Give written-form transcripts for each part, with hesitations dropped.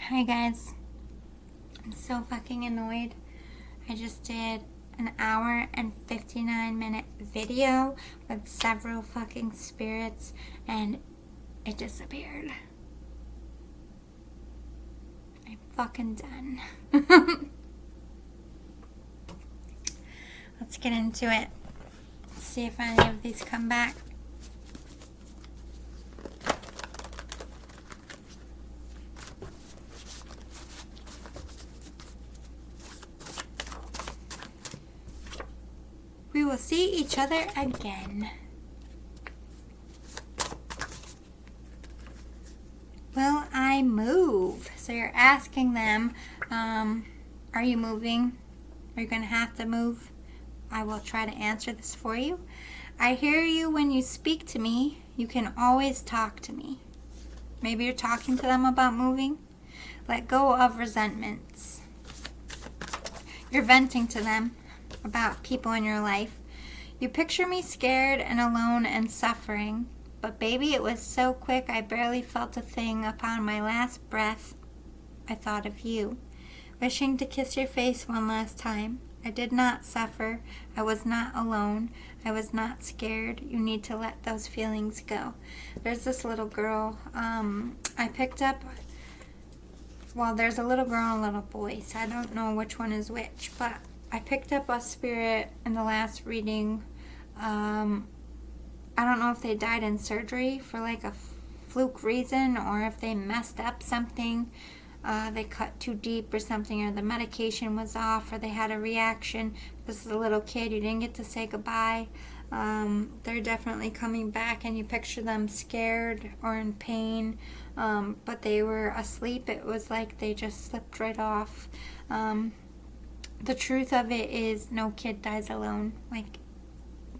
Hi guys, I'm so fucking annoyed. I just did an hour and 59-minute video with several fucking spirits and it disappeared. I'm fucking done. Let's get into it. See if any of these come back. We will see each other again. Will I move? So you're asking them, are you moving? Are you going to have to move? I will try to answer this for you. I hear you when you speak to me. You can always talk to me. Maybe you're talking to them about moving. Let go of resentments. You're venting to them about people in your life. You picture me scared and alone and suffering, but baby, it was so quick I barely felt a thing. Upon my last breath, I thought of you, wishing to kiss your face one last time. I did not suffer. I was not alone. I was not scared. You need to let those feelings go. There's this little girl I picked up. Well, there's a little girl and a little boy, so I don't know which one is which, but I picked up a spirit in the last reading. I don't know if they died in surgery for like a fluke reason or if they messed up something. They cut too deep or something, or the medication was off, or they had a reaction. This is a little kid. You didn't get to say goodbye. They're definitely coming back, and you picture them scared or in pain, but they were asleep. It was like they just slipped right off. The truth of it is no kid dies alone. Like,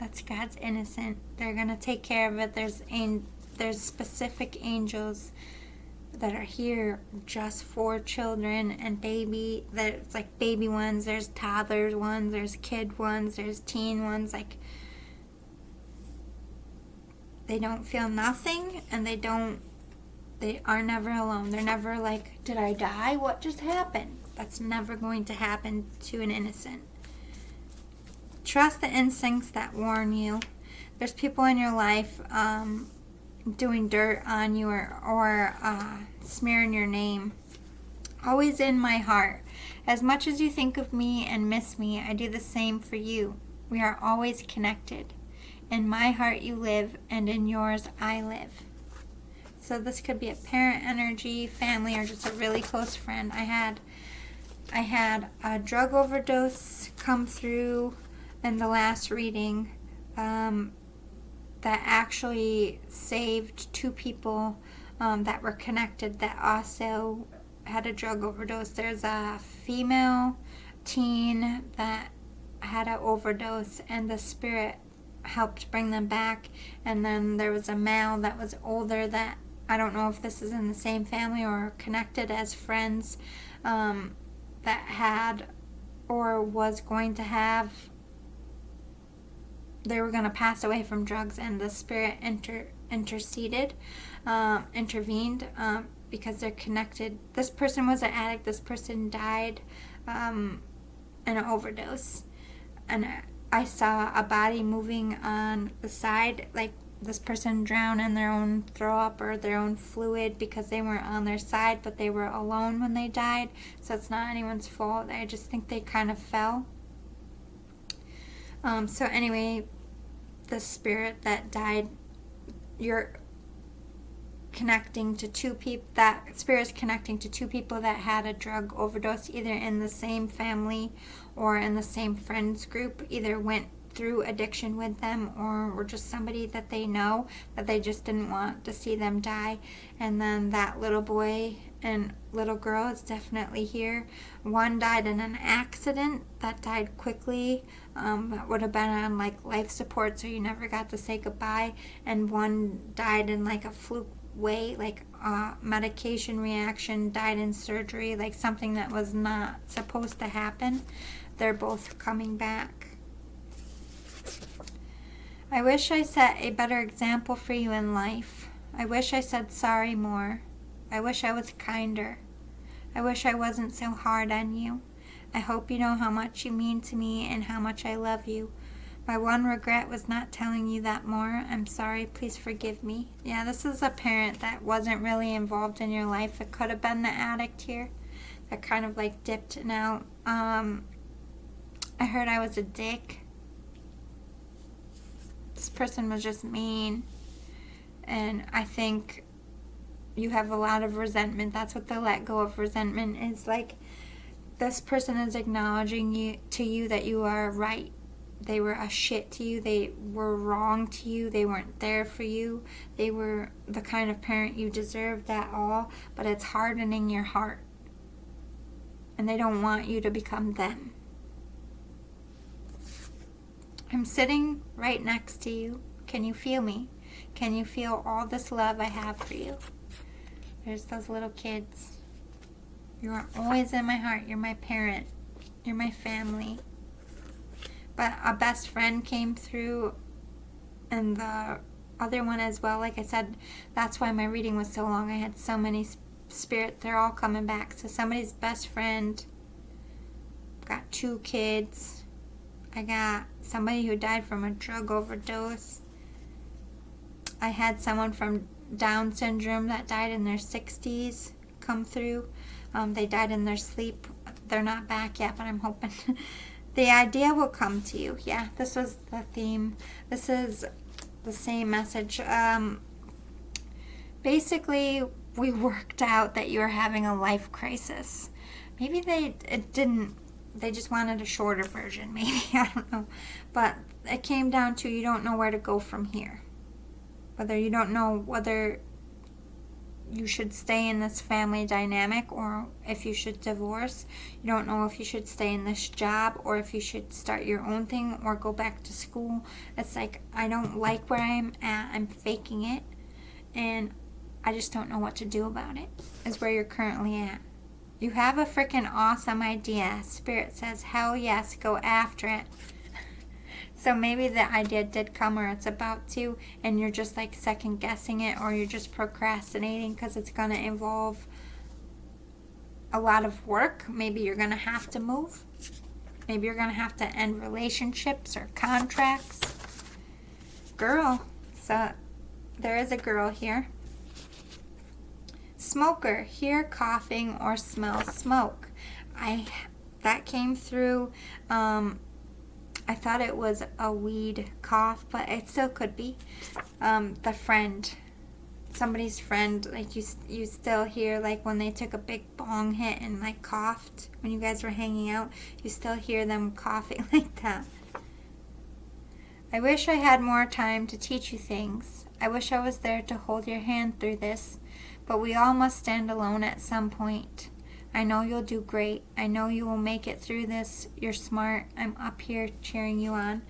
that's God's innocent. They're going to take care of it. There's specific angels that are here just for children and baby. There's like baby ones, there's toddler ones, there's kid ones, there's teen ones. Like, they don't feel nothing, and they are never alone. They're never like, did I die? What just happened? That's never going to happen to an innocent. Trust the instincts that warn you. There's people in your life doing dirt on you or smearing your name. Always in my heart. As much as you think of me and miss me, I do the same for you. We are always connected. In my heart you live, and in yours I live. So this could be a parent energy, family, or just a really close friend. I had a drug overdose come through in the last reading that actually saved two people that were connected that also had a drug overdose. There's a female teen that had an overdose, and the spirit helped bring them back. And then there was a male that was older that, I don't know if this is in the same family or connected as friends, that had or was going to have, they were going to pass away from drugs, and the spirit intervened because they're connected. This person was an addict. This person died in an overdose, and I saw a body moving on the side, like this person drowned in their own throw up or their own fluid because they weren't on their side, but they were alone when they died. So it's not anyone's fault. I just think they kind of fell. So anyway, the spirit that died, you're connecting to two people. That spirit is connecting to two people that had a drug overdose, either in the same family or in the same friends group. Either went through addiction with them, or were just somebody that they know that they just didn't want to see them die. And then that little boy and little girl is definitely here. One died in an accident that died quickly, that would have been on like life support, so you never got to say goodbye. And one died in like a fluke way, like medication reaction, died in surgery, like something that was not supposed to happen. They're both coming back. I wish I set a better example for you in life. I wish I said sorry more. I wish I was kinder. I wish I wasn't so hard on you. I hope you know how much you mean to me and how much I love you. My one regret was not telling you that more. I'm sorry. Please forgive me. Yeah, this is a parent that wasn't really involved in your life. It could have been the addict here that kind of like dipped out. I heard I was a dick. This person was just mean. And I think you have a lot of resentment. That's what the let go of resentment is. Like, this person is acknowledging you that you are right. They were a shit to you. They were wrong to you. They weren't there for you. They were the kind of parent you deserved at all, but it's hardening your heart. And they don't want you to become them. I'm sitting right next to you. Can you feel me? Can you feel all this love I have for you? There's those little kids. You are always in my heart. You're my parent. You're my family. But a best friend came through, and the other one as well. Like I said, that's why my reading was so long. I had so many spirits. They're all coming back. So somebody's best friend. Got 2 kids. I got somebody who died from a drug overdose. I had someone from Down syndrome that died in their 60s come through. They died in their sleep. They're not back yet, but I'm hoping the idea will come to you. Yeah, this was the theme. This is the same message. Basically, we worked out that you were having a life crisis. Maybe they just wanted a shorter version. Maybe, I don't know. But it came down to you don't know where to go from here. Whether you don't know whether you should stay in this family dynamic or if you should divorce. You don't know if you should stay in this job or if you should start your own thing or go back to school. It's like, I don't like where I'm at. I'm faking it. And I just don't know what to do about it, is where you're currently at. You have a freaking awesome idea. Spirit says, hell yes, go after it. So maybe the idea did come or it's about to, and you're just like second guessing it, or you're just procrastinating because it's going to involve a lot of work. Maybe you're going to have to move. Maybe you're going to have to end relationships or contracts. Girl. So there is a girl here. Smoker. Hear coughing or smell smoke. That came through. I thought it was a weed cough, but it still could be. The friend, somebody's friend, like you still hear, like when they took a big bong hit and like coughed when you guys were hanging out, you still hear them coughing like that. I wish I had more time to teach you things. I wish I was there to hold your hand through this, but we all must stand alone at some point. I know you'll do great. I know you will make it through this. You're smart. I'm up here cheering you on.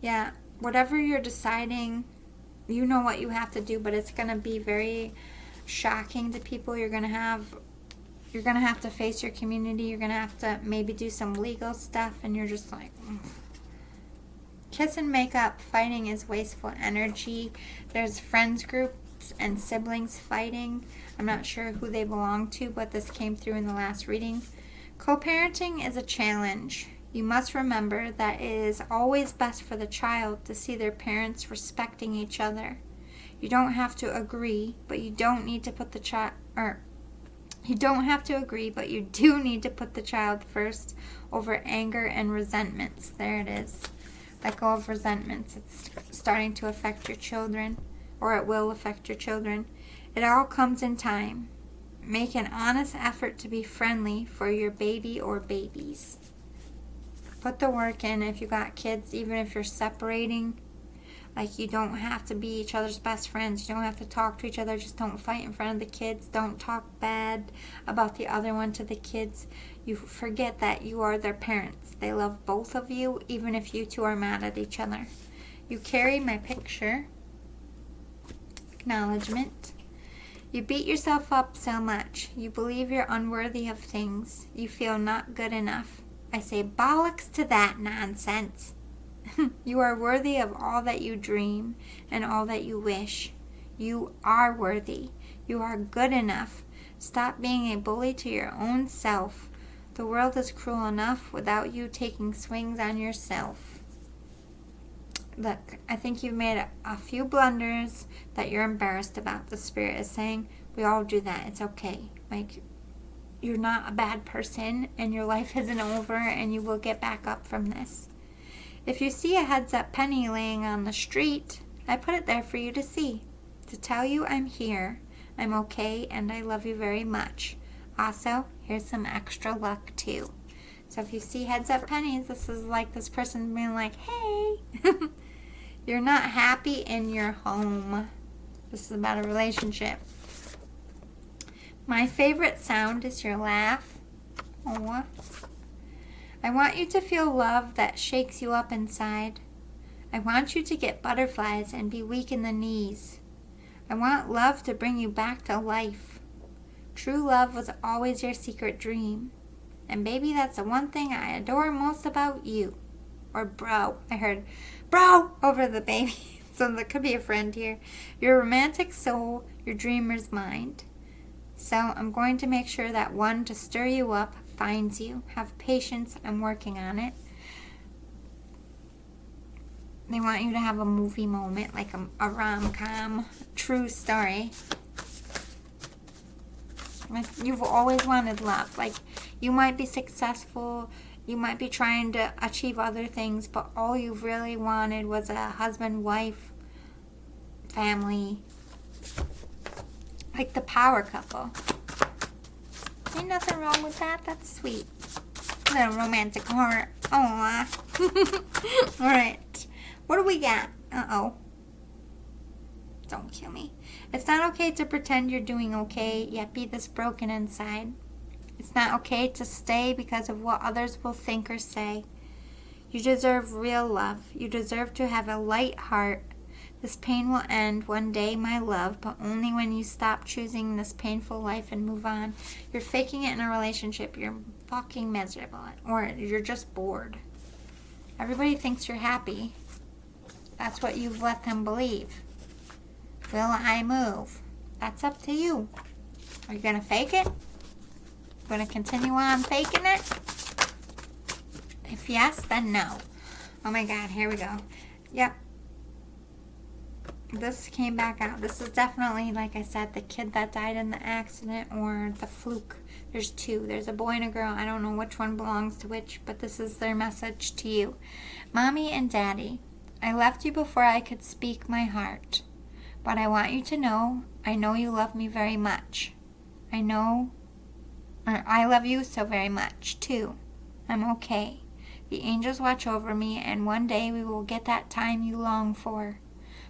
Yeah, whatever you're deciding, you know what you have to do, but it's going to be very shocking to people. You're going to have to face your community. You're going to have to maybe do some legal stuff, and you're just like, Kiss and make up. Fighting is wasteful energy. There's friends groups and siblings fighting. I'm not sure who they belong to, but this came through in the last reading. Co-parenting is a challenge. You must remember that it is always best for the child to see their parents respecting each other. You don't have to agree, but you don't need to put the child, you don't have to agree, but you do need to put the child first over anger and resentments. There it is. Let go of resentments. It's starting to affect your children, or it will affect your children. It all comes in time. Make an honest effort to be friendly for your baby or babies. Put the work in if you got kids, even if you're separating. Like, you don't have to be each other's best friends. You don't have to talk to each other. Just don't fight in front of the kids. Don't talk bad about the other one to the kids. You forget that you are their parents. They love both of you, even if you two are mad at each other. You carry my picture. Acknowledgement. You beat yourself up so much. You believe you're unworthy of things. You feel not good enough. I say bollocks to that nonsense. You are worthy of all that you dream and all that you wish. You are worthy. You are good enough. Stop being a bully to your own self. The world is cruel enough without you taking swings on yourself. Look, I think you've made a few blunders that you're embarrassed about. The Spirit is saying, we all do that. It's okay. Like, you're not a bad person, and your life isn't over, and you will get back up from this. If you see a heads-up penny laying on the street, I put it there for you to see, to tell you I'm here, I'm okay, and I love you very much. Also, here's some extra luck, too. So if you see heads-up pennies, this is like this person being like, hey, you're not happy in your home. This is about a relationship. My favorite sound is your laugh. Aww. I want you to feel love that shakes you up inside. I want you to get butterflies and be weak in the knees. I want love to bring you back to life. True love was always your secret dream. And baby, that's the one thing I adore most about you. Or bro. I heard bro over the baby. So there could be a friend here. Your romantic soul, your dreamer's mind. So I'm going to make sure that one to stir you up finds you. Have patience. I'm working on it. They want you to have a movie moment, like a rom-com, true story. Like you've always wanted love. Like you might be successful, you might be trying to achieve other things, but all you've really wanted was a husband, wife, family. Like the power couple. Ain't nothing wrong with that. That's sweet. A little romantic heart. Aww. Alright. What do we got? Uh-oh. Don't kill me. It's not okay to pretend you're doing okay, yet be this broken inside. It's not okay to stay because of what others will think or say. You deserve real love. You deserve to have a light heart. This pain will end one day, my love, but only when you stop choosing this painful life and move on. You're faking it in a relationship. You're fucking miserable. Or you're just bored. Everybody thinks you're happy. That's what you've let them believe. Will I move? That's up to you. Are you going to fake it? Going to continue on faking it? If yes, then no. Oh my God, here we go. Yep. This came back out. This is definitely, like I said, the kid that died in the accident or the fluke. There's two. There's a boy and a girl. I don't know which one belongs to which, but this is their message to you. Mommy and Daddy, I left you before I could speak my heart. But I want you to know, I know you love me very much. I love you so very much, too. I'm okay. The angels watch over me, and one day we will get that time you long for.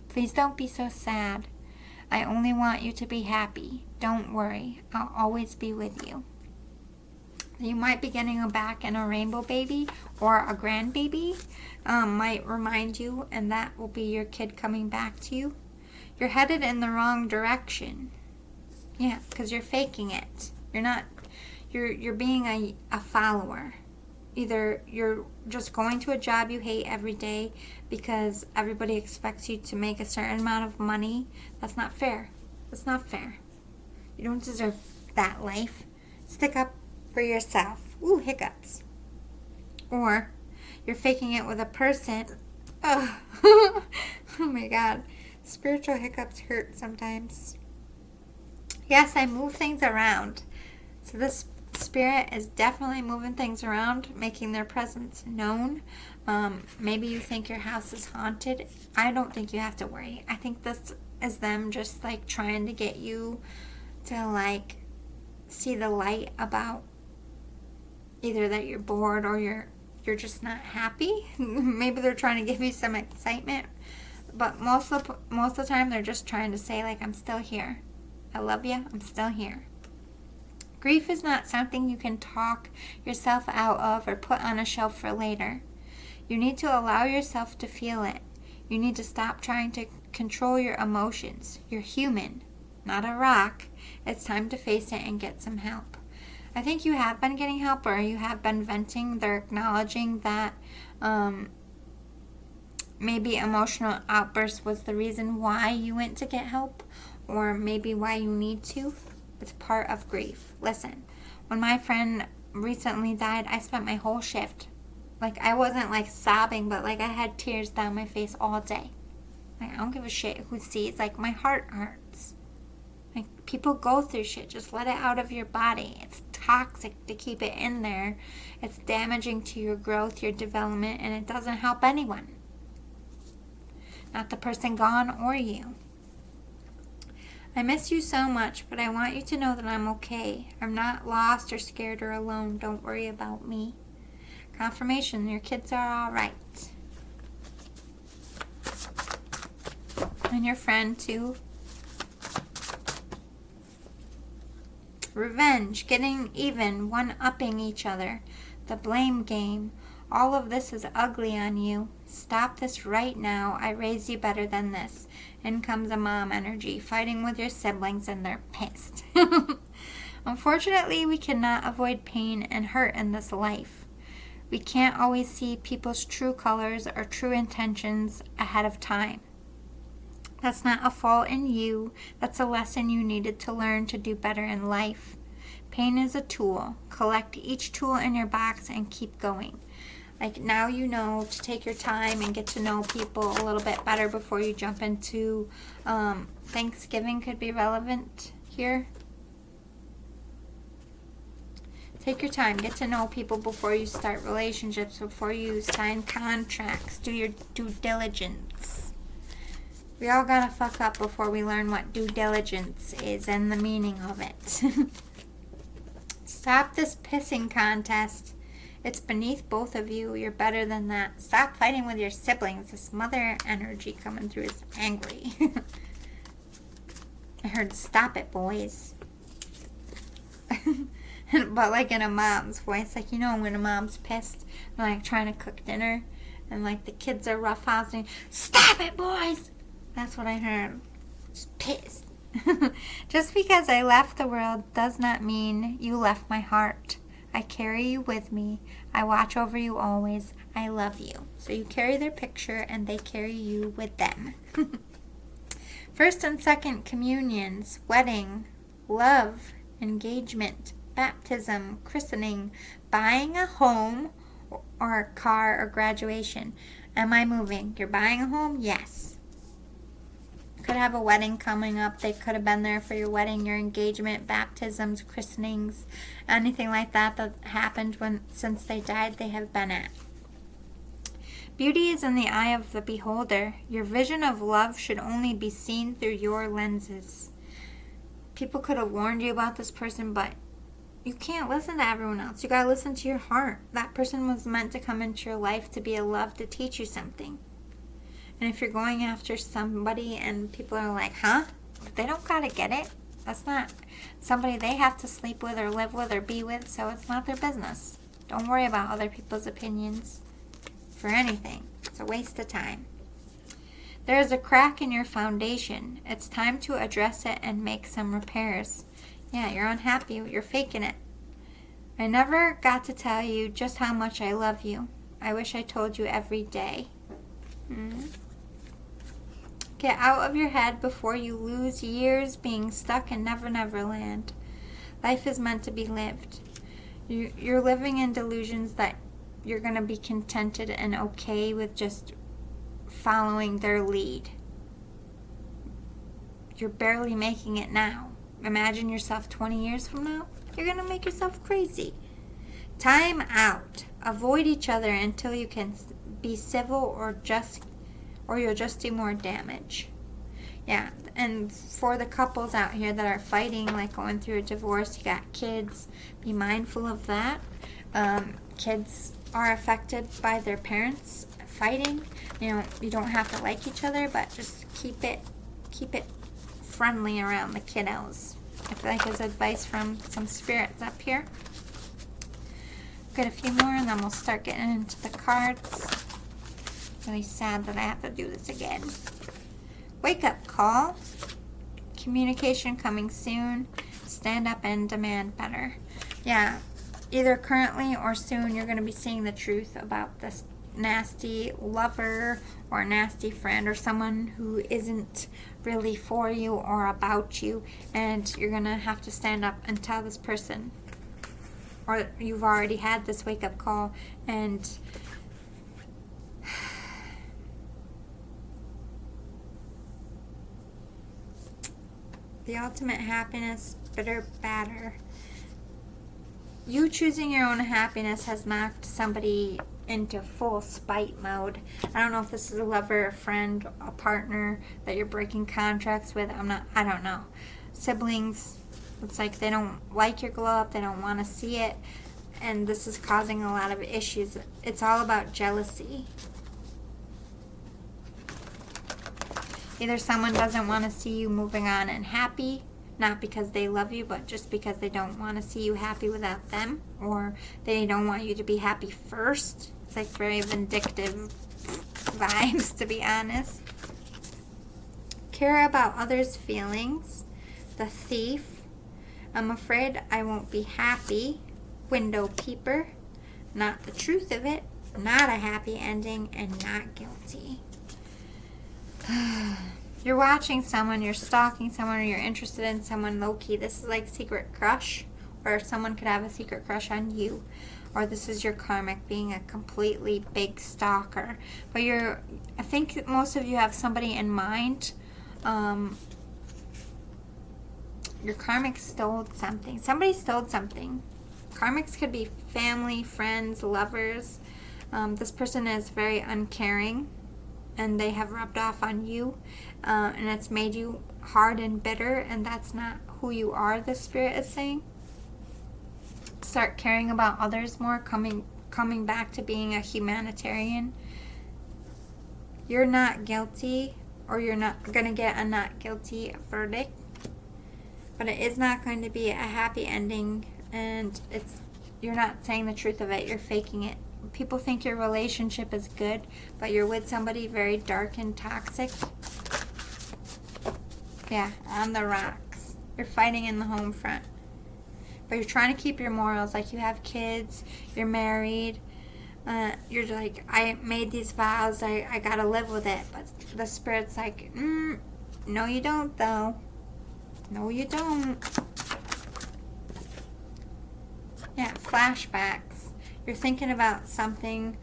Please don't be so sad. I only want you to be happy. Don't worry. I'll always be with you. You might be getting a back and a rainbow baby or a grandbaby might remind you, and that will be your kid coming back to you. You're headed in the wrong direction. Yeah, because you're faking it. You're being a follower. Either you're just going to a job you hate every day because everybody expects you to make a certain amount of money. That's not fair. That's not fair. You don't deserve that life. Stick up for yourself. Ooh, hiccups. Or you're faking it with a person. Oh, oh my God. Spiritual hiccups hurt sometimes. Yes, I move things around. So this Spirit is definitely moving things around, making their presence known. Maybe you think your house is haunted. I don't think you have to worry. I think this is them just like trying to get you to like see the light about either that you're bored or you're just not happy. Maybe they're trying to give you some excitement, but most of the time they're just trying to say like, I'm still here. I love you. I'm still here. Grief is not something you can talk yourself out of or put on a shelf for later. You need to allow yourself to feel it. You need to stop trying to control your emotions. You're human, not a rock. It's time to face it and get some help. I think you have been getting help, or you have been venting. They're acknowledging that maybe emotional outburst was the reason why you went to get help, or maybe why you need to. It's part of grief. Listen, when my friend recently died, I spent my whole shift. Like, I wasn't like sobbing, but like I had tears down my face all day. Like, I don't give a shit who sees. Like, my heart hurts. Like, people go through shit. Just let it out of your body. It's toxic to keep it in there. It's damaging to your growth, your development, and it doesn't help anyone. Not the person gone or you. I miss you so much, but I want you to know that I'm okay. I'm not lost or scared or alone. Don't worry about me. Confirmation, your kids are all right. And your friend too. Revenge, getting even, one-upping each other. The blame game. All of this is ugly on you. Stop this right now. I raised you better than this. In comes a mom energy, fighting with your siblings, and they're pissed. Unfortunately, we cannot avoid pain and hurt in this life. We can't always see people's true colors or true intentions ahead of time. That's not a fault in you. That's a lesson you needed to learn to do better in life. Pain is a tool. Collect each tool in your box and keep going. Like, now you know to take your time and get to know people a little bit better before you jump into Thanksgiving could be relevant here. Take your time. Get to know people before you start relationships, before you sign contracts. Do your due diligence. We all gotta fuck up before we learn what due diligence is and the meaning of it. Stop this pissing contest. It's beneath both of you. You're better than that. Stop fighting with your siblings. This mother energy coming through is angry. I heard stop it, boys. But like in a mom's voice. Like, you know when a mom's pissed, they're like trying to cook dinner, and like the kids are roughhousing. Stop it, boys! That's what I heard. Just pissed. Just because I left the world does not mean you left my heart. I carry you with me. I watch over you always. I love you. So you carry their picture and they carry you with them. First and second communions, wedding, love, engagement, baptism, christening, buying a home or a car or graduation. Am I moving? You're buying a home? Yes. Could have a wedding coming up. They could have been there for your wedding, your engagement, baptisms, christenings, anything like that that happened since they died, they have been at. Beauty is in the eye of the beholder. Your vision of love should only be seen through your lenses. People could have warned you about this person, but you can't listen to everyone else. You gotta listen to your heart. That person was meant to come into your life to be a love, to teach you something. And if you're going after somebody and people are like, huh? They don't gotta get it. That's not somebody they have to sleep with or live with or be with, so it's not their business. Don't worry about other people's opinions for anything. It's a waste of time. There is a crack in your foundation. It's time to address it and make some repairs. Yeah, you're unhappy. You're faking it. I never got to tell you just how much I love you. I wish I told you every day. Get out of your head before you lose years being stuck in Never Never Land. Life is meant to be lived. You're living in delusions that you're going to be contented and okay with just following their lead. You're barely making it now. Imagine yourself 20 years from now. You're going to make yourself crazy. Time out. Avoid each other until you can be civil or you'll just do more damage. Yeah, and for the couples out here that are fighting, like going through a divorce, you got kids, be mindful of that. Kids are affected by their parents fighting. You know, you don't have to like each other, but just keep it friendly around the kiddos. I feel like there's advice from some spirits up here. Get a few more and then we'll start getting into the cards. Really sad that I have to do this again. Wake up call. Communication coming soon. Stand up and demand better. Yeah, either currently or soon you're going to be seeing the truth about this nasty lover or nasty friend or someone who isn't really for you or about you, and you're gonna have to stand up and tell this person, or you've already had this wake-up call, and the ultimate happiness, bitter batter. You choosing your own happiness has knocked somebody into full spite mode. I don't know if this is a lover, a friend, a partner that you're breaking contracts with. I don't know. Siblings, it's like they don't like your glow up, they don't want to see it, and this is causing a lot of issues. It's all about jealousy. Either someone doesn't want to see you moving on and happy, not because they love you, but just because they don't want to see you happy without them, or they don't want you to be happy first. It's like very vindictive vibes, to be honest. Care about others' feelings. The Thief. I'm afraid I won't be happy. Window Peeper. Not the truth of it. Not a happy ending, and not guilty. You're watching someone, you're stalking someone, or you're interested in someone low-key. This is like secret crush, or someone could have a secret crush on you. Or this is your karmic being a completely big stalker. But I think most of you have somebody in mind. Your karmic stole something. Somebody stole something. Karmics could be family, friends, lovers. This person is very uncaring, and they have rubbed off on you, and it's made you hard and bitter, and that's not who you are, the Spirit is saying. Start caring about others more, coming back to being a humanitarian. You're not guilty, or you're not going to get a not guilty verdict, but it is not going to be a happy ending, and you're not saying the truth of it, you're faking it. People think your relationship is good, but you're with somebody very dark and toxic. Yeah, on the rocks. You're fighting in the home front. But you're trying to keep your morals, like you have kids, you're married, you're like, I made these vows, I gotta live with it. But the Spirit's like, no you don't though. No you don't. Yeah, flashbacks. You're thinking about something,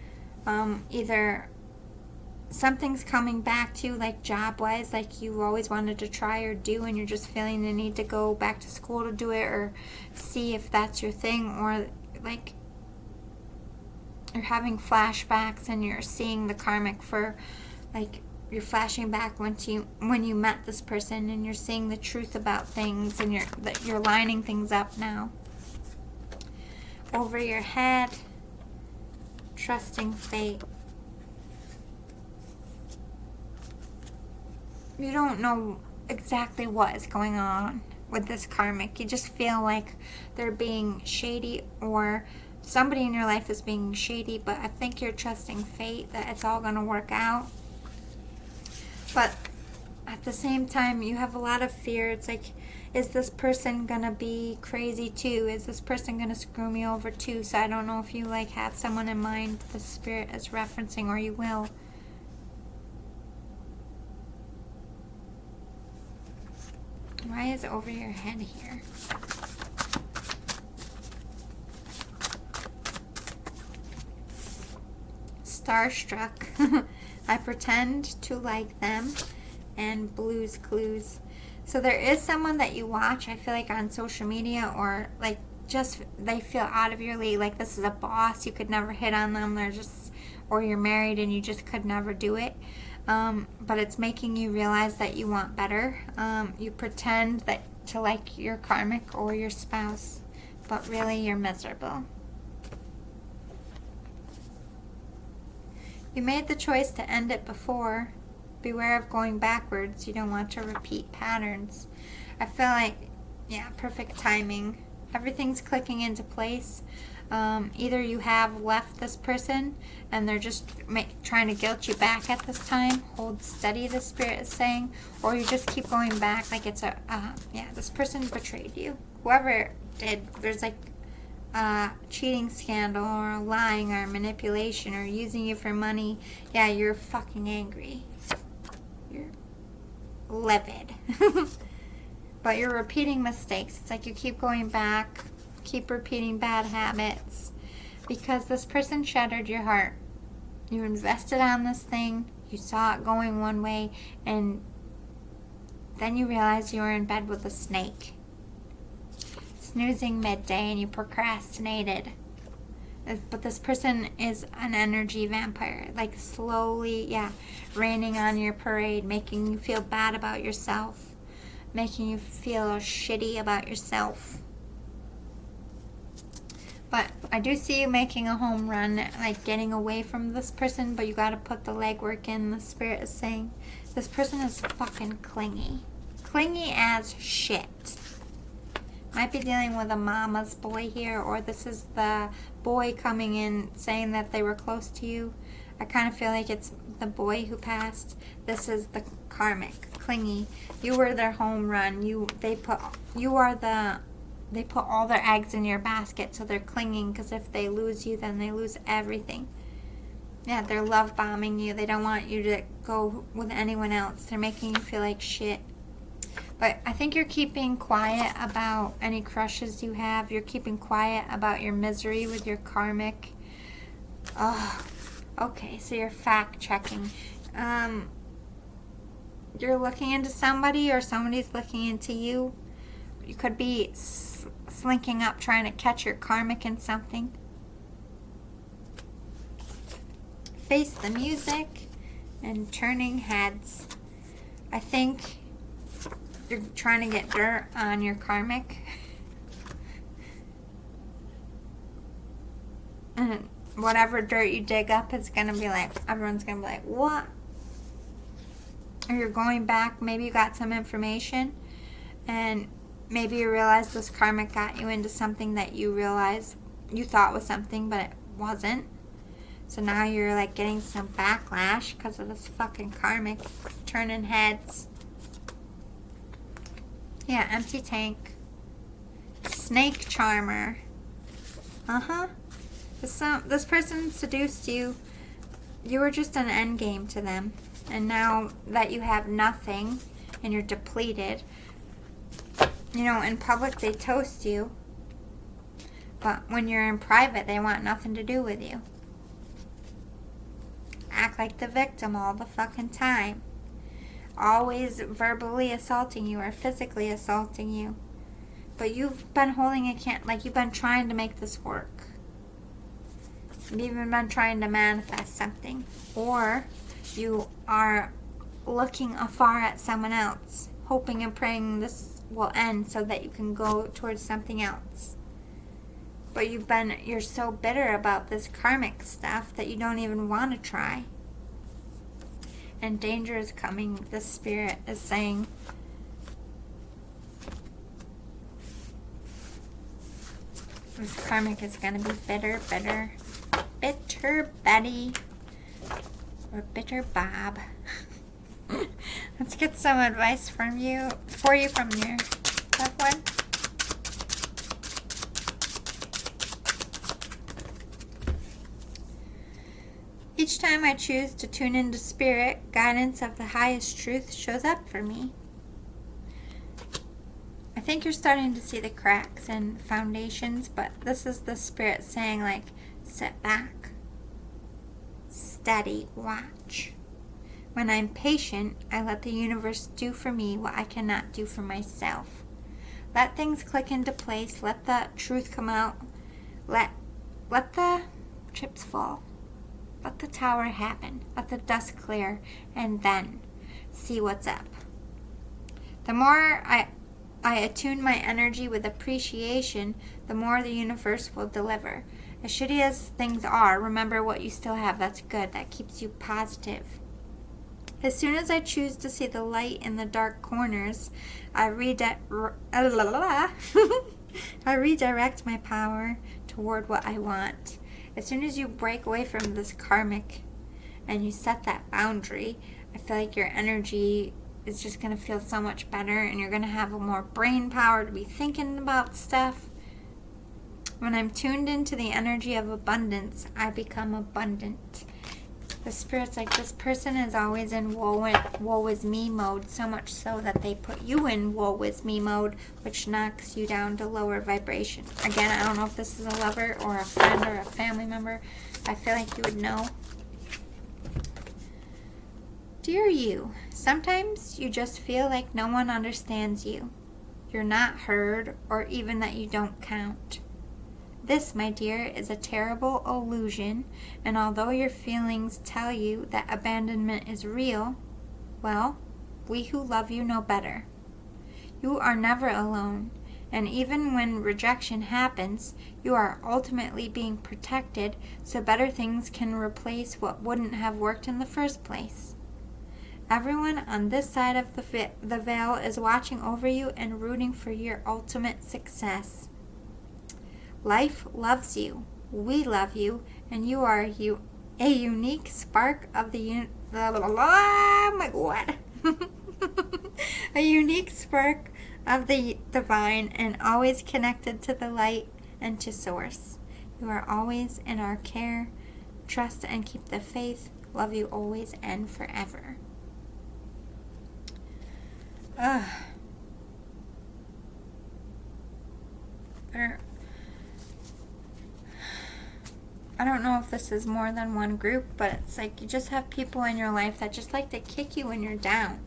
either something's coming back to you, like job-wise, like you always wanted to try or do, and you're just feeling the need to go back to school to do it, or see if that's your thing, or like you're having flashbacks and you're seeing the karmic for, like, you're flashing back when you met this person, and you're seeing the truth about things, and you're lining things up now. Over your head. Trusting fate. You don't know exactly what is going on with this karmic. You just feel like they're being shady, or somebody in your life is being shady, but I think you're trusting fate that it's all going to work out. But at the same time, you have a lot of fear. It's like, is this person gonna be crazy too? Is this person gonna screw me over too? So I don't know if you like have someone in mind the Spirit is referencing, or you will. Why is it over your head here? Starstruck. I pretend to like them. And Blue's Clues. So there is someone that you watch, I feel like, on social media, or like just they feel out of your league. Like this is a boss, you could never hit on them. They're just, or you're married and you just could never do it. But it's making you realize that you want better. You pretend that to like your karmic or your spouse, but really you're miserable. You made the choice to end it before. Beware of going backwards. You don't want to repeat patterns. I feel like, yeah, perfect timing. Everything's clicking into place. Either you have left this person and they're just trying to guilt you back at this time. Hold steady, the Spirit is saying. Or you just keep going back like it's this person betrayed you. Whoever did, there's like a cheating scandal or lying or manipulation or using you for money, yeah, you're fucking angry. You're livid. But you're repeating mistakes. It's like you keep going back, keep repeating bad habits because this person shattered your heart. You invested on this thing, you saw it going one way, and then you realized you were in bed with a snake. Snoozing midday and you procrastinated. But this person is an energy vampire, like slowly, raining on your parade, making you feel bad about yourself, making you feel shitty about yourself. But I do see you making a home run, like getting away from this person, but you gotta put the legwork in. The spirit is saying this person is fucking clingy. Clingy as shit. Might be dealing with a mama's boy here, or this is the boy coming in saying that they were close to you. I kind of feel like it's the boy who passed. This is the karmic, clingy. You were their home run. They put all their eggs in your basket, so they're clinging, because if they lose you, then they lose everything. Yeah, they're love bombing you. They don't want you to go with anyone else. They're making you feel like shit. But I think you're keeping quiet about any crushes you have. You're keeping quiet about your misery with your karmic. Oh, okay, so you're fact checking. You're looking into somebody, or somebody's looking into you. You could be slinking up trying to catch your karmic in something. Face the music and turning heads. I think you're trying to get dirt on your karmic. And whatever dirt you dig up is going to be like, everyone's going to be like, what? Or you're going back, maybe you got some information, and maybe you realize this karmic got you into something that you realized you thought was something, but it wasn't. So now you're like getting some backlash because of this fucking karmic turning heads. Yeah, empty tank. Snake charmer. This person seduced you. You were just an end game to them. And now that you have nothing and you're depleted, in public they toast you. But when you're in private, they want nothing to do with you. Act like the victim all the fucking time. Always verbally assaulting you or physically assaulting you. But you've been holding you've been trying to make this work. You've even been trying to manifest something. Or you are looking afar at someone else, hoping and praying this will end so that you can go towards something else. But you're so bitter about this karmic stuff that you don't even want to try. And danger is coming. The spirit is saying, this karmic is going to be bitter Betty, or bitter Bob. Let's get some advice for you from your loved one. Each time I choose to tune into spirit, guidance of the highest truth shows up for me. I think you're starting to see the cracks and foundations, but this is the spirit saying, sit back, steady, watch. When I'm patient, I let the universe do for me what I cannot do for myself. Let things click into place. Let the truth come out. Let the chips fall. Let the tower happen. Let the dust clear. And then see what's up. The more I attune my energy with appreciation, the more the universe will deliver. As shitty as things are, remember what you still have. That's good. That keeps you positive. As soon as I choose to see the light in the dark corners, I redirect my power toward what I want. As soon as you break away from this karmic and you set that boundary, I feel like your energy is just going to feel so much better, and you're going to have more brain power to be thinking about stuff. When I'm tuned into the energy of abundance, I become abundant. The spirit's like, this person is always in woe is me mode, so much so that they put you in woe is me mode, which knocks you down to lower vibration. Again, I don't know if this is a lover or a friend or a family member. I feel like you would know. Dear you, sometimes you just feel like no one understands you. You're not heard, or even that you don't count. This, my dear, is a terrible illusion, and although your feelings tell you that abandonment is real, well, we who love you know better. You are never alone, and even when rejection happens, you are ultimately being protected so better things can replace what wouldn't have worked in the first place. Everyone on this side of the veil is watching over you and rooting for your ultimate success. Life loves you, we love you, and you are a unique spark of the a unique spark of the divine, and always connected to the light and to source. You are always in our care. Trust and keep the faith. Love you always and forever. I don't know if this is more than one group, but it's like you just have people in your life that just like to kick you when you're down.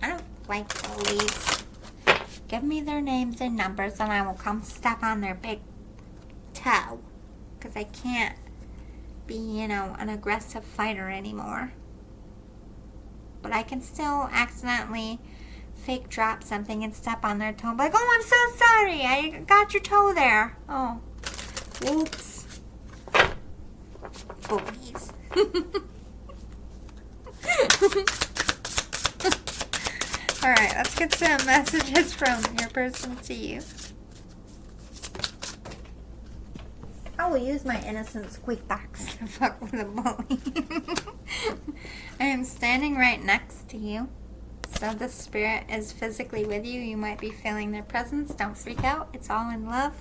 I don't like bullies. Give me their names and numbers and I will come step on their big toe. Because I can't be, an aggressive fighter anymore. But I can still accidentally fake drop something and step on their toe. Like, oh, I'm so sorry. I got your toe there. Oh, whoops. Bullies. Alright, let's get some messages from your person to you. I will use my innocent squeak box to fuck with a bully. I am standing right next to you. So the spirit is physically with you. You might be feeling their presence. Don't freak out. It's all in love.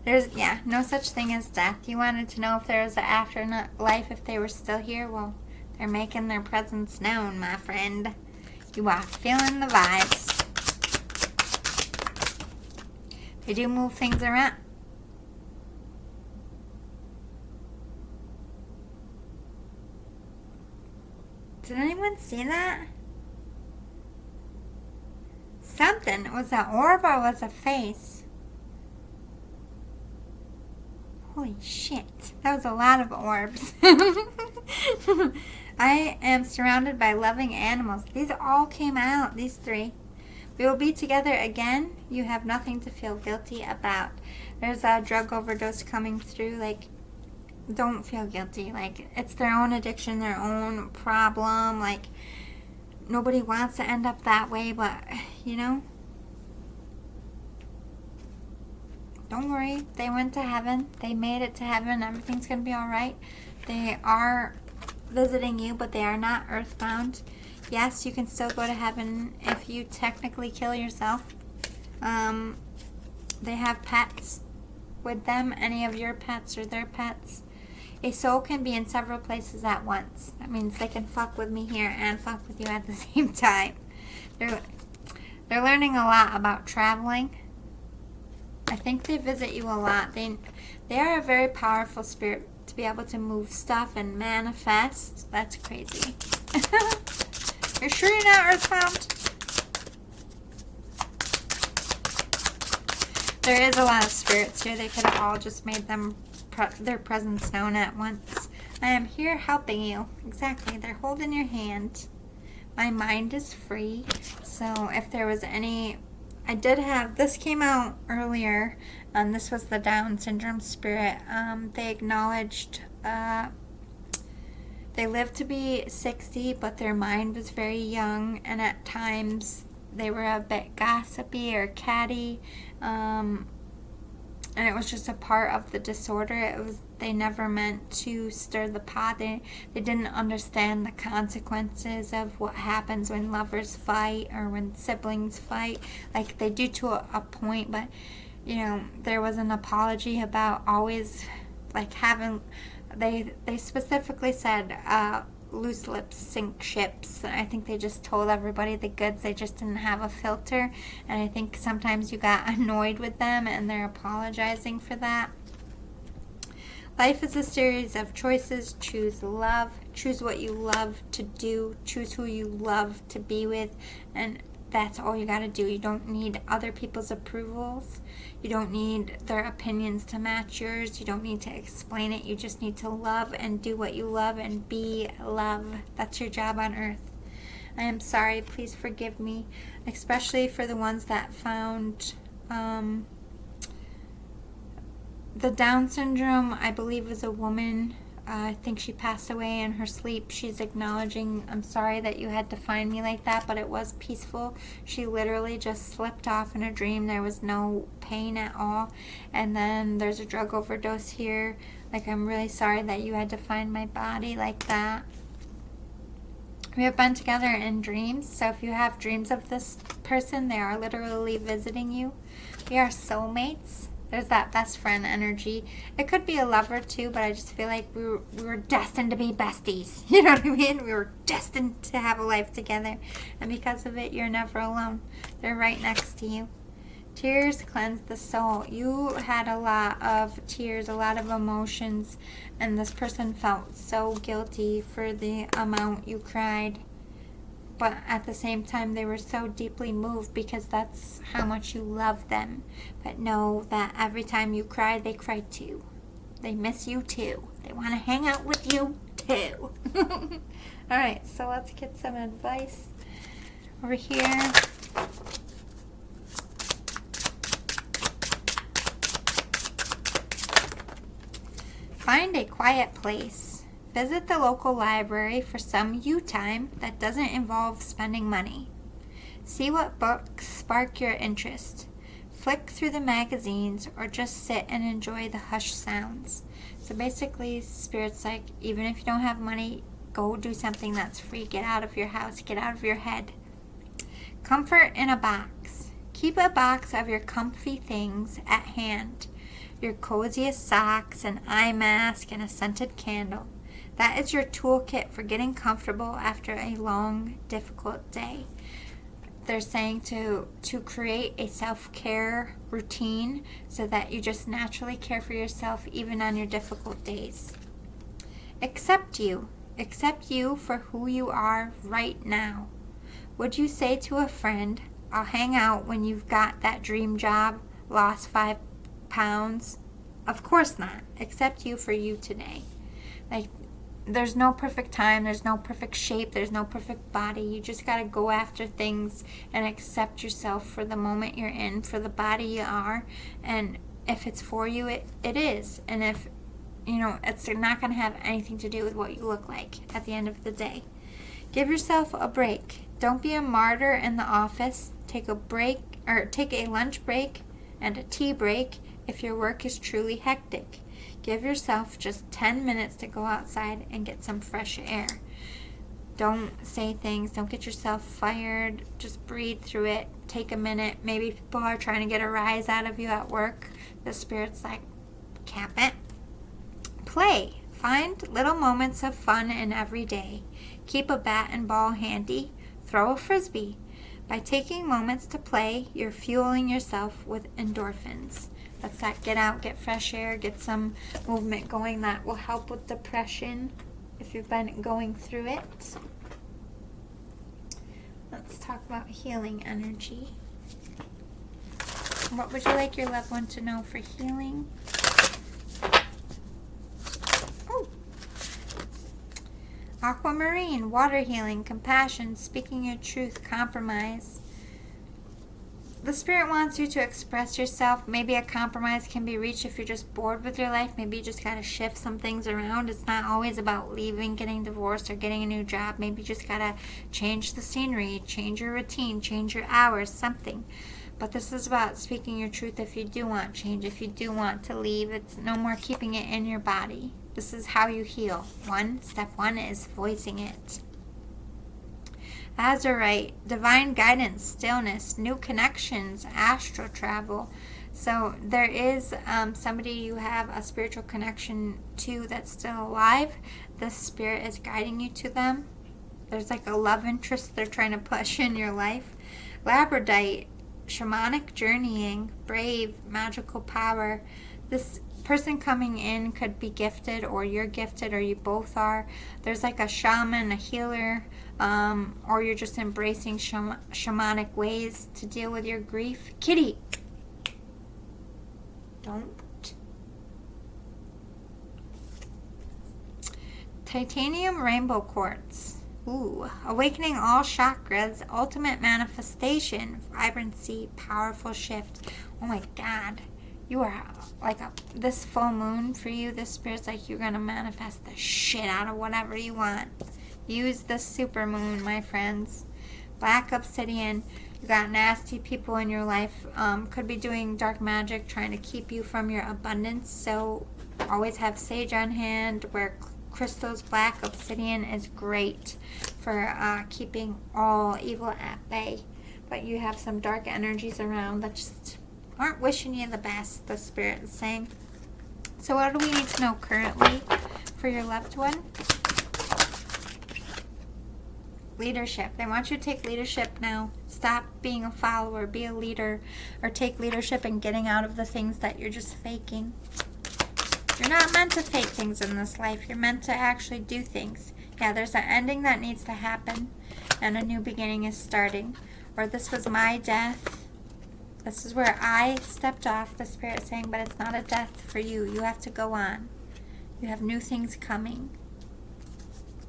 There's, no such thing as death. You wanted to know if there was an afterlife, if they were still here. Well, they're making their presence known, my friend. You are feeling the vibes. They do move things around. Did anyone see that? Something. Was an orb or was a face? Holy shit. That was a lot of orbs. I am surrounded by loving animals. These all came out, these three. We will be together again. You have nothing to feel guilty about. There's a drug overdose coming through. Like, don't feel guilty. Like, it's their own addiction, their own problem. Like, nobody wants to end up that way, but, don't worry. They went to heaven. They made it to heaven. Everything's going to be all right. They are visiting you, but they are not earthbound. Yes, you can still go to heaven if you technically kill yourself. They have pets with them, any of your pets or their pets. A soul can be in several places at once. That means they can fuck with me here and fuck with you at the same time. They're learning a lot about traveling. I think they visit you a lot. They are a very powerful spirit to be able to move stuff and manifest. That's crazy. You're sure you're not earthbound? There is a lot of spirits here. They could have all just made their presence known at once. I am here helping you. Exactly. They're holding your hand. My mind is free. So if there was any... I did have... This came out earlier. This was the Down syndrome spirit. They acknowledged... They lived to be 60, but their mind was very young, and at times they were a bit gossipy or catty, and it was just a part of the disorder. They never meant to stir the pot. They didn't understand the consequences of what happens when lovers fight or when siblings fight. Like, they do to a point, but there was an apology about always like having, they specifically said loose lips sink ships. I think they just told everybody the goods. They just didn't have a filter, and I think sometimes you got annoyed with them and they're apologizing for that. Life is a series of choices. Choose love. Choose what you love to do. Choose who you love to be with. And that's all you got to do. You don't need other people's approvals. You don't need their opinions to match yours. You don't need to explain it. You just need to love and do what you love and be love. That's your job on earth. I am sorry. Please forgive me, especially for the ones that found the Down syndrome. I believe was a woman. I think she passed away in her sleep. She's acknowledging, I'm sorry that you had to find me like that, but it was peaceful. She literally just slipped off in a dream. There was no pain at all. And then there's a drug overdose here. Like, I'm really sorry that you had to find my body like that. We have been together in dreams. So if you have dreams of this person, they are literally visiting you. We are soulmates. There's that best friend energy. It could be a lover too, but I just feel like we were destined to be besties. You know what I mean? We were destined to have a life together. And because of it, you're never alone. They're right next to you. Tears cleanse the soul. You had a lot of tears, a lot of emotions, and this person felt so guilty for the amount you cried. But at the same time, they were so deeply moved because that's how much you love them. But know that every time you cry, they cry too. They miss you too. They want to hang out with you too. All right, so let's get some advice over here. Find a quiet place. Visit the local library for some you time that doesn't involve spending money. See what books spark your interest. Flick through the magazines or just sit and enjoy the hushed sounds. So basically, Spirit's like, even if you don't have money, go do something that's free. Get out of your house. Get out of your head. Comfort in a box. Keep a box of your comfy things at hand. Your coziest socks, an eye mask, and a scented candle. That is your toolkit for getting comfortable after a long, difficult day. They're saying to create a self-care routine so that you just naturally care for yourself even on your difficult days. Accept you. Accept you for who you are right now. Would you say to a friend, I'll hang out when you've got that dream job, lost 5 pounds? Of course not. Accept you for you today. Like, there's no perfect time, there's no perfect shape, there's no perfect body. You just got to go after things and accept yourself for the moment you're in, for the body you are. And if it's for you, it is. And if, it's not going to have anything to do with what you look like at the end of the day. Give yourself a break. Don't be a martyr in the office. Take a break, or take a lunch break and a tea break if your work is truly hectic. Give yourself just 10 minutes to go outside and get some fresh air. Don't say things. Don't get yourself fired. Just breathe through it. Take a minute. Maybe people are trying to get a rise out of you at work. The Spirit's like, cap it. Play. Find little moments of fun in every day. Keep a bat and ball handy. Throw a frisbee. By taking moments to play, you're fueling yourself with endorphins. That's that get out, get fresh air, get some movement going. That will help with depression if you've been going through it. Let's talk about healing energy. What would you like your loved one to know for healing? Oh. Aquamarine, water healing, compassion, speaking your truth, compromise. The Spirit wants you to express yourself. Maybe a compromise can be reached if you're just bored with your life. Maybe you just got to shift some things around. It's not always about leaving, getting divorced, or getting a new job. Maybe you just got to change the scenery, change your routine, change your hours, something. But this is about speaking your truth if you do want change, if you do want to leave. It's no more keeping it in your body. This is how you heal. Step one is voicing it. Azurite, divine guidance, stillness, new connections, astral travel, So there is somebody you have a spiritual connection to that's still alive. The spirit is guiding you to them. There's like a love interest they're trying to push in your life. Labradorite, shamanic journeying, brave, magical power. This person coming in could be gifted, or you're gifted, or you both are. There's like a shaman, a healer, or you're just embracing shamanic ways to deal with your grief. Kitty, don't. Titanium rainbow quartz. Ooh, awakening all chakras, ultimate manifestation, vibrancy, powerful shift. Oh my God, you are like this full moon for you. This spirit's like you're gonna manifest the shit out of whatever you want. Use the super moon, my friends. Black obsidian. You got nasty people in your life. Could be doing dark magic, trying to keep you from your abundance. So always have sage on hand. Wear crystals. Black obsidian is great for keeping all evil at bay. But you have some dark energies around that just aren't wishing you the best, the spirit is saying. So what do we need to know currently for your loved one? Leadership. They want you to take leadership now. Stop being a follower. Be a leader. Or take leadership and getting out of the things that you're just faking. You're not meant to fake things in this life. You're meant to actually do things. Yeah, there's an ending that needs to happen. And a new beginning is starting. Or this was my death. This is where I stepped off, the spirit saying, but it's not a death for you. You have to go on. You have new things coming.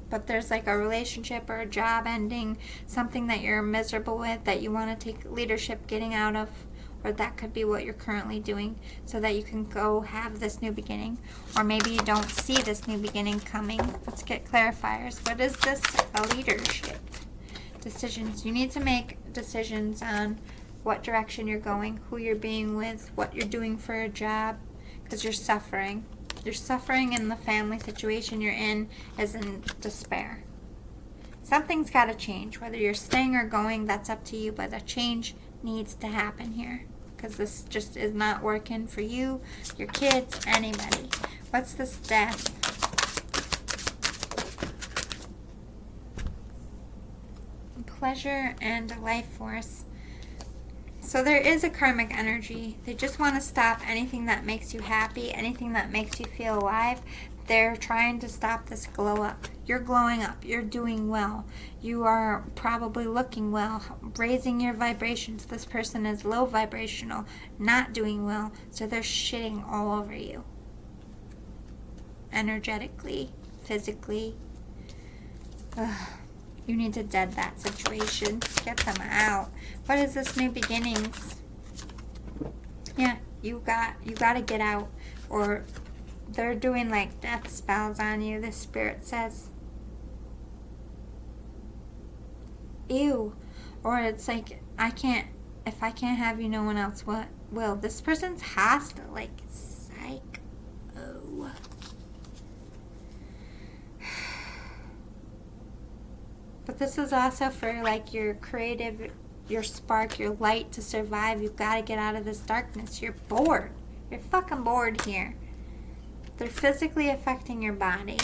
But there's like a relationship or a job ending, something that you're miserable with that you want to take leadership getting out of, or that could be what you're currently doing so that you can go have this new beginning. Or maybe you don't see this new beginning coming. Let's get clarifiers. What is this? A leadership. Decisions. You need to make decisions on what direction you're going, who you're being with, what you're doing for a job, because you're suffering. You're suffering, and the family situation you're in is in despair. Something's got to change. Whether you're staying or going, that's up to you, but a change needs to happen here because this just is not working for you, your kids, anybody. What's this death? Pleasure and life force. So there is a karmic energy. They just want to stop anything that makes you happy, anything that makes you feel alive. They're trying to stop this glow up. You're glowing up. You're doing well. You are probably looking well, raising your vibrations. This person is low vibrational, not doing well, so they're shitting all over you. Energetically, physically. Ugh. You need to dead that situation. Get them out. What is this new beginnings? Yeah, you got to get out, or they're doing like death spells on you. This spirit says, ew, or it's like if I can't have you, no one else will. This person's hostile, like psych. Oh. But this is also for like your creative, your spark, your light to survive. You've got to get out of this darkness. You're bored. You're fucking bored here. They're physically affecting your body.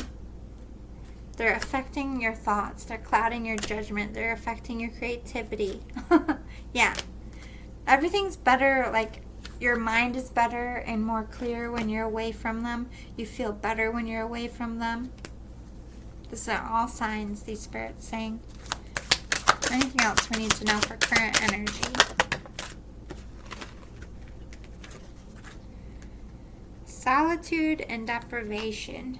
They're affecting your thoughts. They're clouding your judgment. They're affecting your creativity. Yeah. Everything's better, like your mind is better and more clear when you're away from them. You feel better when you're away from them. These are all signs, these spirits saying. Anything else we need to know for current energy? Solitude and deprivation.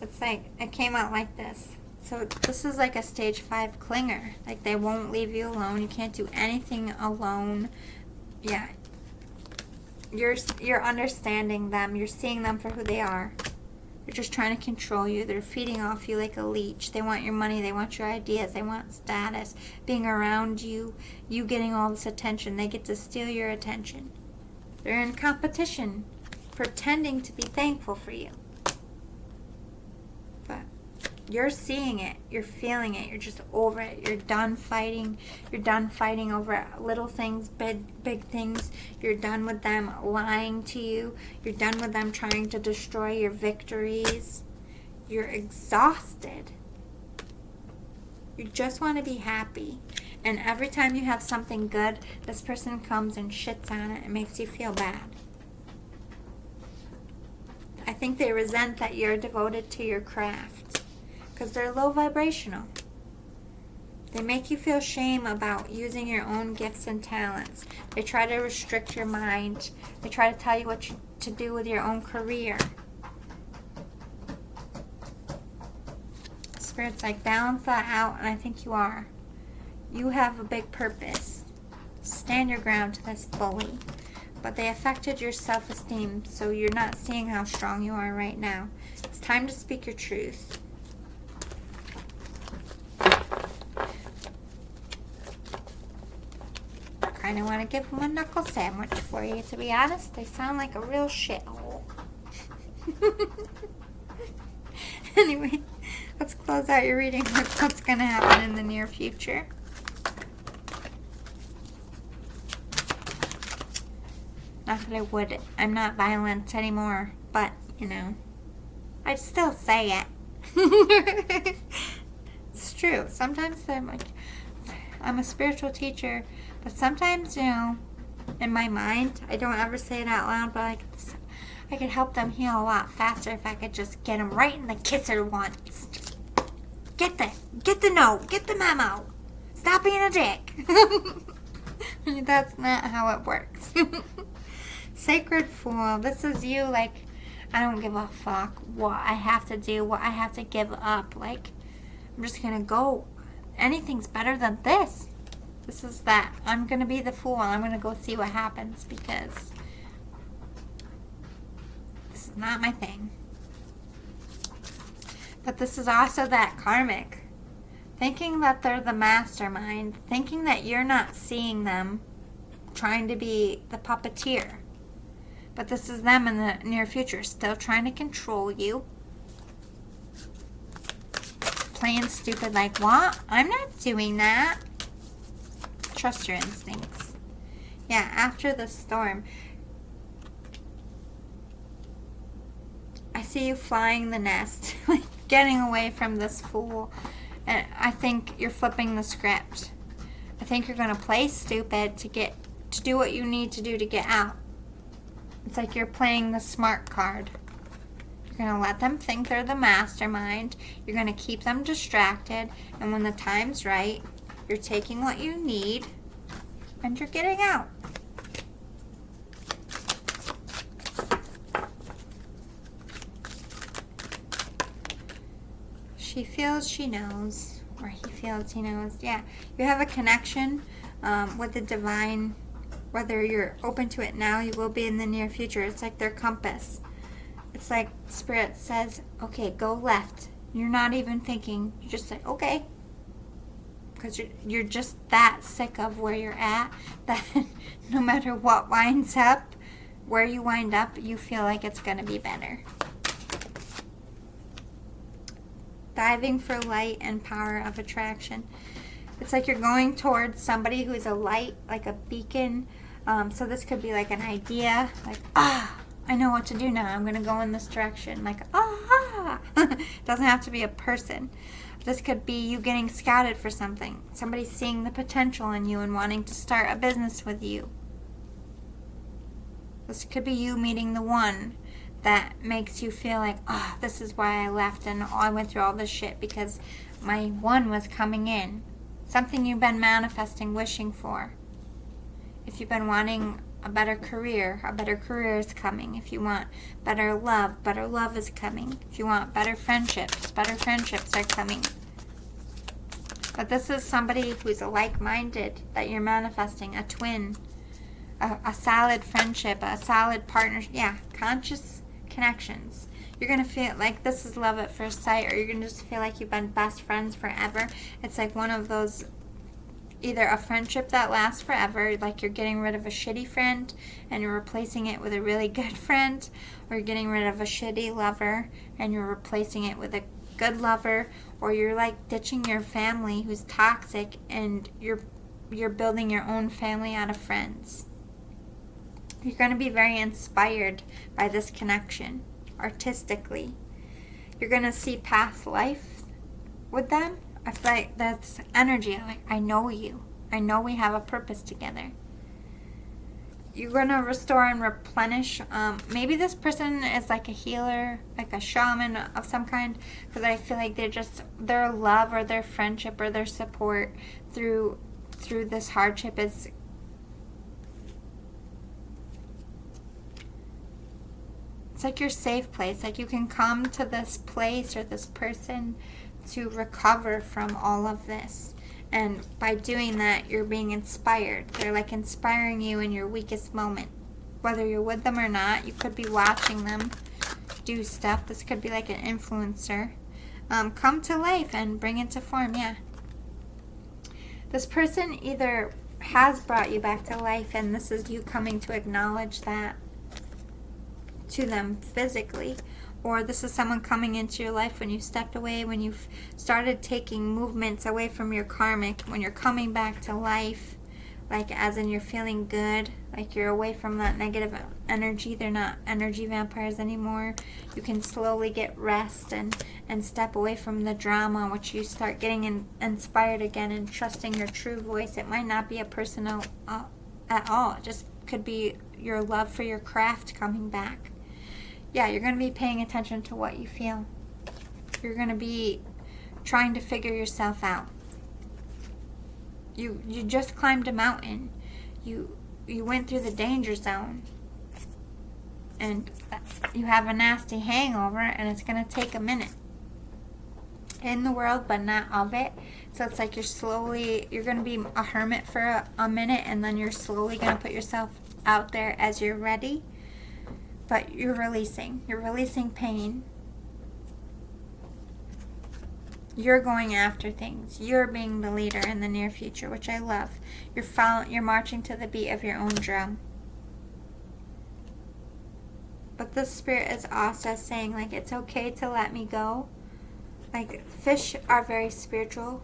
It's like, it came out like this. So this is like a stage 5 clinger. Like they won't leave you alone. You can't do anything alone. Yeah. You're understanding them. You're seeing them for who they are. They're just trying to control you. They're feeding off you like a leech. They want your money. They want your ideas. They want status. Being around you. You getting all this attention. They get to steal your attention. They're in competition. Pretending to be thankful for you. But You're seeing it. You're feeling it. You're just over it. You're done fighting. You're done fighting over little things, big things. You're done with them lying to you. You're done with them trying to destroy your victories. You're exhausted. You just want to be happy. And every time you have something good, this person comes and shits on it and makes you feel bad. I think they resent that you're devoted to your craft because they're low vibrational. They make you feel shame about using your own gifts and talents. They try to restrict your mind. They try to tell you what to do with your own career. Spirit's like, balance that out, and I think you are. You have a big purpose. Stand your ground to this bully. But they affected your self-esteem, so you're not seeing how strong you are right now. It's time to speak your truth. I kind of want to give them a knuckle sandwich for you, to be honest. They sound like a real shithole. Anyway, let's close out your reading with what's going to happen in the near future. Not that I would. I'm not violent anymore, but, you know, I'd still say it. It's true. Sometimes I'm a spiritual teacher, but sometimes, you know, in my mind, I don't ever say it out loud, but I could help them heal a lot faster if I could just get them right in the kisser once. Just get the note, get the memo. Stop being a dick. That's not how it works. Sacred Fool, this is you, like, I don't give a fuck what I have to do, what I have to give up. Like, I'm just gonna go. Anything's better than this. This is that. I'm gonna be the fool. I'm gonna go see what happens because this is not my thing. But this is also that karmic. Thinking that they're the mastermind. Thinking that you're not seeing them. Trying to be the puppeteer. But this is them in the near future, still trying to control you. Playing stupid like, what? I'm not doing that. Trust your instincts. Yeah, after the storm, I see you flying the nest, like getting away from this fool. And I think you're flipping the script. I think you're going to play stupid to do what you need to do to get out. It's like you're playing the smart card. You're going to let them think they're the mastermind. You're going to keep them distracted. And when the time's right, you're taking what you need and you're getting out. She feels she knows, or he feels he knows. Yeah, you have a connection with the divine. Whether you're open to it now, you will be in the near future. It's like their compass. It's like Spirit says, okay, go left. You're not even thinking. You just say, okay. Because you're just that sick of where you're at that no matter what winds up, where you wind up, you feel like it's going to be better. Diving for light and power of attraction. It's like you're going towards somebody who's a light, like a beacon. So this could be like an idea, like, I know what to do now. I'm going to go in this direction. Like, It doesn't have to be a person. This could be you getting scouted for something. Somebody seeing the potential in you and wanting to start a business with you. This could be you meeting the one that makes you feel like, this is why I left and I went through all this shit because my one was coming in. Something you've been manifesting, wishing for. If you've been wanting a better career is coming. If you want better love is coming. If you want better friendships are coming. But this is somebody who's a like-minded that you're manifesting, a twin, a solid friendship, a solid partnership. Yeah, conscious connections. You're going to feel like this is love at first sight, or you're going to just feel like you've been best friends forever. It's like one of those, either a friendship that lasts forever, like you're getting rid of a shitty friend and you're replacing it with a really good friend, or you're getting rid of a shitty lover and you're replacing it with a good lover, or you're like ditching your family who's toxic, and you're building your own family out of friends. You're going to be very inspired by this connection artistically. You're going to see past life with them. I feel like that's energy. Like, I know you. I know we have a purpose together. You're going to restore and replenish. Maybe this person is like a healer, like a shaman of some kind, because I feel like their love or their friendship or their support through this hardship is it's like your safe place. Like, you can come to this place or this person to recover from all of this. And by doing that, you're being inspired. They're like inspiring you in your weakest moment. Whether you're with them or not, you could be watching them do stuff. This could be like an influencer. Come to life and bring it to form, yeah. This person either has brought you back to life, and this is you coming to acknowledge that to them physically, or this is someone coming into your life when you stepped away, when you've started taking movements away from your karmic, when you're coming back to life, like as in you're feeling good, like you're away from that negative energy. They're not energy vampires anymore. You can slowly get rest and step away from the drama, which you start getting inspired again and trusting your true voice. It might not be a personal at all. It just could be your love for your craft coming back. Yeah, you're going to be paying attention to what you feel. You're going to be trying to figure yourself out. You just climbed a mountain. You went through the danger zone. And you have a nasty hangover, and it's going to take a minute. In the world, but not of it. So it's like you're going to be a hermit for a minute, and then you're slowly going to put yourself out there as you're ready. But you're releasing pain. You're going after things. You're being the leader in the near future, which I love. You're marching to the beat of your own drum. But the spirit is also saying, like, it's okay to let me go. Like, fish are very spiritual.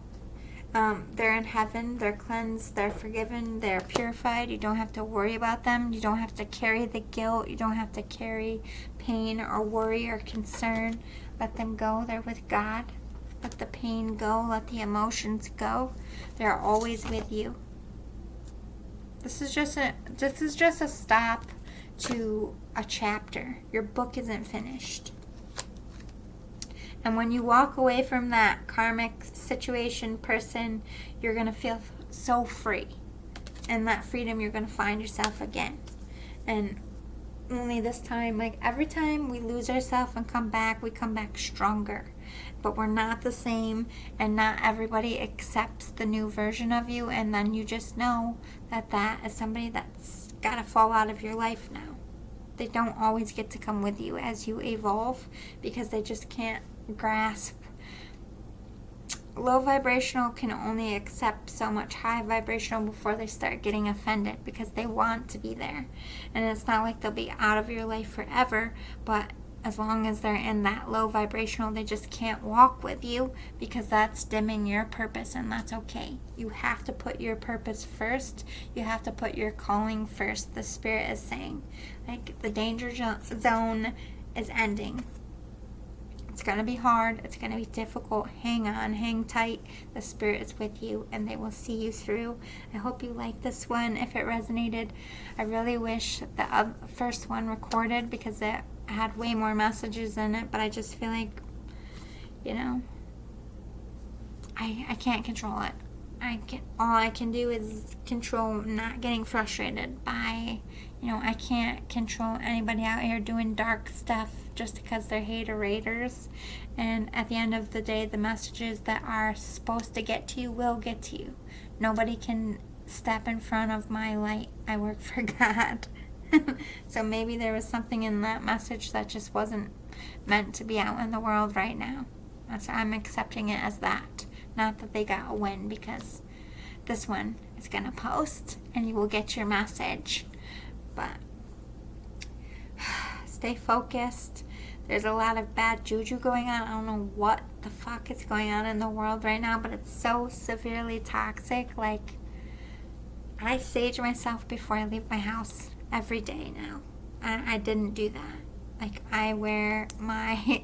They're in heaven, they're cleansed, they're forgiven, they're purified. You don't have to worry about them. You don't have to carry the guilt. You don't have to carry pain or worry or concern. Let them go. They're with God. Let the pain go. Let the emotions go. They're always with you. This is just a stop to a chapter. Your book isn't finished. And when you walk away from that karmic situation, person, you're going to feel so free. And that freedom, you're going to find yourself again. And only this time, like every time we lose ourselves and come back, we come back stronger. But we're not the same, and not everybody accepts the new version of you. And then you just know that is somebody that's got to fall out of your life now. They don't always get to come with you as you evolve, because they just can't grasp. Low vibrational can only accept so much high vibrational before they start getting offended, because they want to be there. And it's not like they'll be out of your life forever, but as long as they're in that low vibrational, they just can't walk with you, because that's dimming your purpose, and that's okay. You have to put your purpose first. You have to put your calling first. The spirit is saying, like, the danger zone is ending. It's going to be hard. It's going to be difficult. Hang on. Hang tight. The spirit is with you, and they will see you through. I hope you liked this one. If it resonated, I really wish the first one recorded, because it had way more messages in it, but I just feel like, I can't control it. All I can do is control not getting frustrated by, I can't control anybody out here doing dark stuff just because they're hater-raters. And at the end of the day, the messages that are supposed to get to you will get to you. Nobody can step in front of my light. I work for God. So maybe there was something in that message that just wasn't meant to be out in the world right now. I'm accepting it as that. Not that they got a win, because this one is going to post and you will get your message. But stay focused. There's a lot of bad juju going on. I don't know what the fuck is going on in the world right now, but it's so severely toxic. Like, I sage myself before I leave my house every day now. I didn't do that. Like, I wear my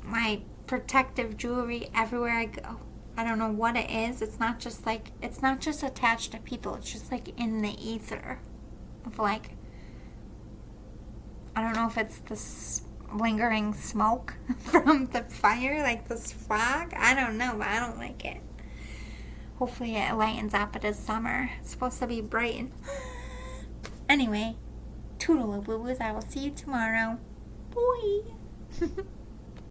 my protective jewelry everywhere I go. I don't know what it is. It's not just attached to people. It's just like in the ether of like, I don't know if it's this lingering smoke from the fire, like this fog. I don't know, but I don't like it. Hopefully it lightens up. It is summer. It's supposed to be bright. Anyway, toodaloo boo boos. I will see you tomorrow. Bye.